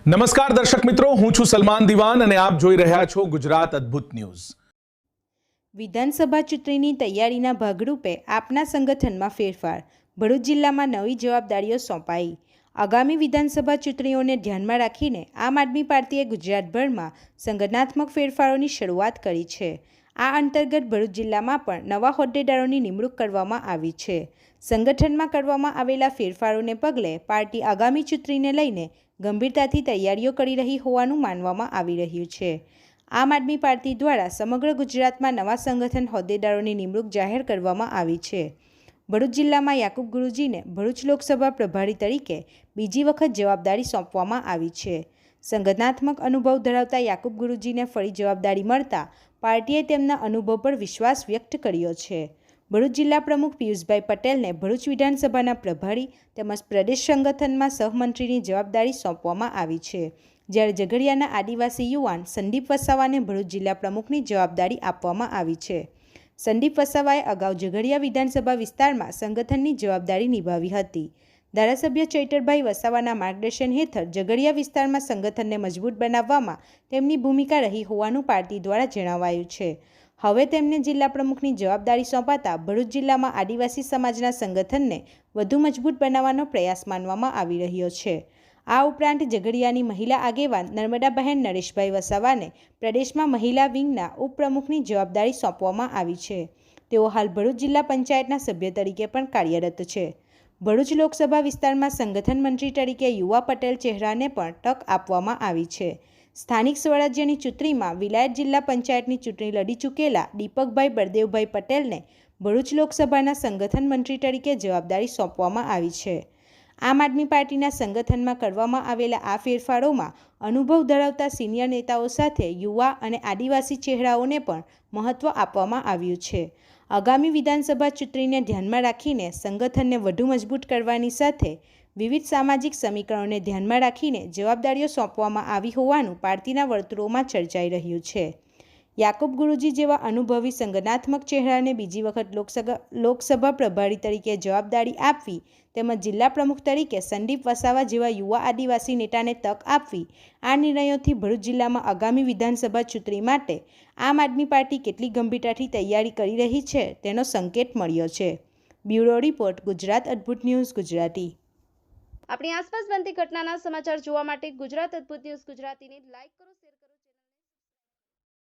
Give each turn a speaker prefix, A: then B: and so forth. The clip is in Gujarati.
A: નમસ્કાર દર્શક મિત્રો, હું છું સલમાન દિવાન અને આપ જોઈ રહ્યા છો ગુજરાત અદ્ભુત ન્યૂઝ।
B: વિધાનસભા ચૂંટણીની તૈયારીના ભાગરૂપે આપના સંગઠનમાં ફેરફાર। ભરૂચ જિલ્લામાં નવી જવાબદારીઓ સોંપાઈ। આગામી વિધાનસભા ચૂંટણીઓને ધ્યાનમાં રાખીને આમ આદમી પાર્ટીએ ગુજરાતભરમાં સંગઠનાત્મક ફેરફારોની શરૂઆત કરી છે। આ અંતર્ગત ભરૂચ જિલ્લામાં પણ નવા હોદ્દેદારોની નિમણૂક કરવામાં આવી છે। સંગઠનમાં કરવામાં આવેલા ફેરફારોને પગલે પાર્ટી આગામી ચૂંટણીને લઈને ગંભીરતાથી તૈયારીઓ કરી રહી હોવાનું માનવામાં આવી રહ્યું છે। આમ આદમી પાર્ટી દ્વારા સમગ્ર ગુજરાતમાં નવા સંગઠન હોદ્દેદારોની નિમણૂક જાહેર કરવામાં આવી છે। ભરૂચ જિલ્લામાં યાકુબ ગુરુજીને ભરૂચ લોકસભા પ્રભારી તરીકે બીજી વખત જવાબદારી સોંપવામાં આવી છે। સંગઠનાત્મક અનુભવ ધરાવતા યાકુબ ગુરુજીને ફરી જવાબદારી મળતા પાર્ટીએ તેમના અનુભવ પર વિશ્વાસ વ્યક્ત કર્યો છે। ભરૂચ જિલ્લા પ્રમુખ પિયુષભાઈ પટેલને ભરૂચ વિધાનસભાના પ્રભારી તેમજ પ્રદેશ સંગઠનમાં સહમંત્રીની જવાબદારી સોંપવામાં આવી છે, જ્યારે ઝઘડિયાના આદિવાસી યુવાન સંદીપ વસાવાને ભરૂચ જિલ્લા પ્રમુખની જવાબદારી આપવામાં આવી છે। સંદીપ વસાવાએ અગાઉ ઝઘડિયા વિધાનસભા વિસ્તારમાં સંગઠનની જવાબદારી નિભાવી હતી। ધારાસભ્ય ચૈતરભાઈ વસાવાના માર્ગદર્શન હેઠળ ઝઘડિયા વિસ્તારમાં સંગઠનને મજબૂત બનાવવામાં તેમની ભૂમિકા રહી હોવાનું પાર્ટી દ્વારા જણાવાયું છે। હવે તેમને જિલ્લા પ્રમુખની જવાબદારી સોંપાતા ભરૂચ જિલ્લામાં આદિવાસી સમાજના સંગઠનને વધુ મજબૂત બનાવવાનો પ્રયાસ માનવામાં આવી રહ્યો છે। આ ઉપરાંત ઝઘડિયાની મહિલા આગેવાન નર્મદાબહેન નરેશભાઈ વસાવાને પ્રદેશમાં મહિલા વિંગના ઉપપ્રમુખની જવાબદારી સોંપવામાં આવી છે। તેઓ હાલ ભરૂચ જિલ્લા પંચાયતના સભ્ય તરીકે પણ કાર્યરત છે। ભરૂચ લોકસભા વિસ્તારમાં સંગઠન મંત્રી તરીકે યુવા પટેલ ચહેરાને પણ તક આપવામાં આવી છે। સ્થાનિક સ્વરાજ્યની ચૂંટણીમાં વિલાયત જિલ્લા પંચાયતની ચૂંટણી લડી ચૂકેલા દીપકભાઈ બળદેવભાઈ પટેલને ભરૂચ લોકસભાના સંગઠન મંત્રી તરીકે જવાબદારી સોંપવામાં આવી છે। આમ આદમી પાર્ટીના સંગઠનમાં કરવામાં આવેલા આ ફેરફારોમાં અનુભવ ધરાવતા સિનિયર નેતાઓ સાથે યુવા અને આદિવાસી ચહેરાઓને પણ મહત્ત્વ આપવામાં આવ્યું છે। આગામી વિધાનસભા ચૂંટણીને ધ્યાનમાં રાખીને સંગઠનને વધુ મજબૂત કરવાની સાથે વિવિધ સામાજિક સમીકરણોને ધ્યાનમાં રાખીને જવાબદારીઓ સોંપવામાં આવી હોવાનું પાર્ટીના વર્તુળોમાં ચર્ચાઈ રહ્યું છે। યાકુબ ગુરુજી જેવા અનુભવી સંગઠનાત્મક ચહેરાને બીજી વખત લોકસભા પ્રભારી તરીકે જવાબદારી આપવી તેમજ જિલ્લા પ્રમુખ તરીકે સંદીપ વસાવા જેવા યુવા આદિવાસી નેતાને તક આપવી, આ નિર્ણયોથી ભરૂચ જિલ્લામાં આગામી વિધાનસભા ચૂંટણી માટે આમ આદમી પાર્ટી કેટલી ગંભીરતાથી તૈયારી કરી રહી છે તેનો સંકેત મળ્યો છે। બ્યુરો રિપોર્ટ, ગુજરાત અદ્ભુત ન્યૂઝ ગુજરાતી।
C: આપણી આસપાસ બનતી ઘટનાના સમાચાર જોવા માટે ગુજરાત અદ્ભુત ન્યૂઝ ગુજરાતીને લાઈક કરો।